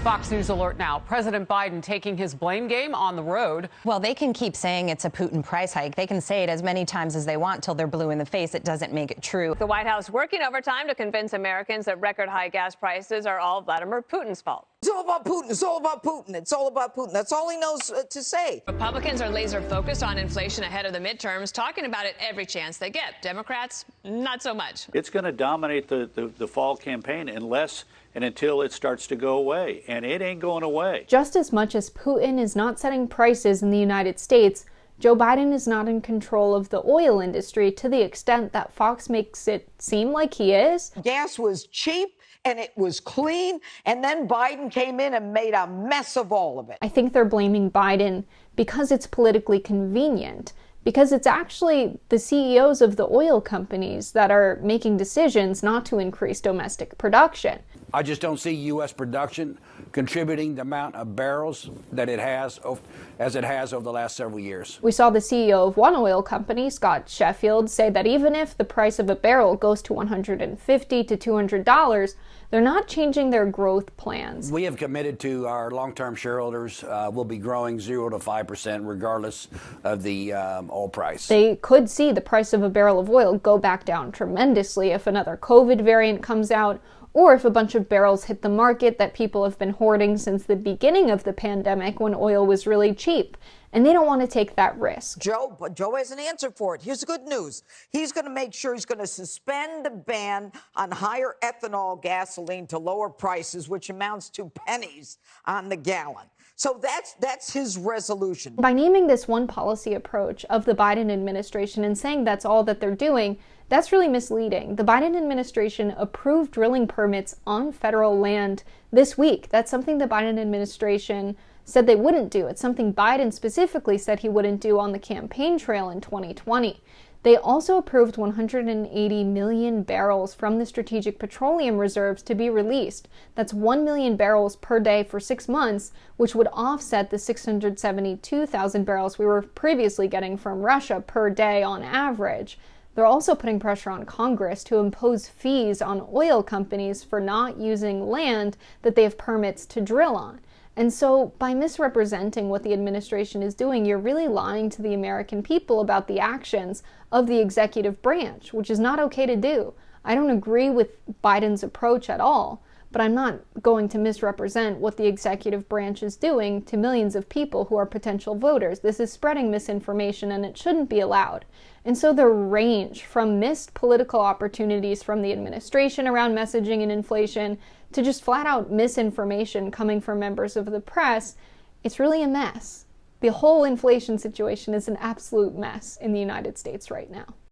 Fox News alert now. President Biden taking his blame game on the road. Well, they can keep saying it's a Putin price hike. They can say it as many times as they want till they're blue in the face. It doesn't make it true. The White House working overtime to convince Americans that record high gas prices are all Vladimir Putin's fault. It's all about Putin. It's all about Putin. It's all about Putin. That's all he knows to say. Republicans are laser focused on inflation ahead of the midterms, talking about it every chance they get. Democrats, not so much. It's going to dominate the fall campaign unless and until it starts to go away, and it ain't going away. Just as much as Putin is not setting prices in the United States, Joe Biden is not in control of the oil industry to the extent that Fox makes it seem like he is. Gas was cheap and it was clean, and then Biden came in and made a mess of all of it. I think they're blaming Biden because it's politically convenient, because it's actually the CEOs of the oil companies that are making decisions not to increase domestic production. I just don't see U.S. production contributing the amount of barrels that it has, as it has over the last several years. We saw the CEO of one oil company, Scott Sheffield, say that even if the price of a barrel goes to $150 to $200, they're not changing their growth plans. We have committed to our long-term shareholders will be growing 0 to 5% regardless of the oil price. They could see the price of a barrel of oil go back down tremendously if another COVID variant comes out, or if a bunch of barrels hit the market that people have been hoarding since the beginning of the pandemic when oil was really cheap. And they don't want to take that risk. Joe has an answer for it. Here's the good news. He's going to make sure he's going to suspend the ban on higher ethanol gasoline to lower prices, which amounts to pennies on the gallon. So that's his resolution. By naming this one policy approach of the Biden administration and saying that's all that they're doing, that's really misleading. The Biden administration approved drilling permits on federal land this week. That's something the Biden administration said they wouldn't do. It's something Biden specifically said he wouldn't do on the campaign trail in 2020. They also approved 180 million barrels from the Strategic Petroleum Reserves to be released. That's 1 million barrels per day for 6 months, which would offset the 672,000 barrels we were previously getting from Russia per day on average. They're also putting pressure on Congress to impose fees on oil companies for not using land that they have permits to drill on. And so by misrepresenting what the administration is doing, you're really lying to the American people about the actions of the executive branch, which is not okay to do. I don't agree with Biden's approach at all, but I'm not going to misrepresent what the executive branch is doing to millions of people who are potential voters. This is spreading misinformation, and it shouldn't be allowed. And so the range from missed political opportunities from the administration around messaging and inflation to just flat out misinformation coming from members of the press, it's really a mess. The whole inflation situation is an absolute mess in the United States right now.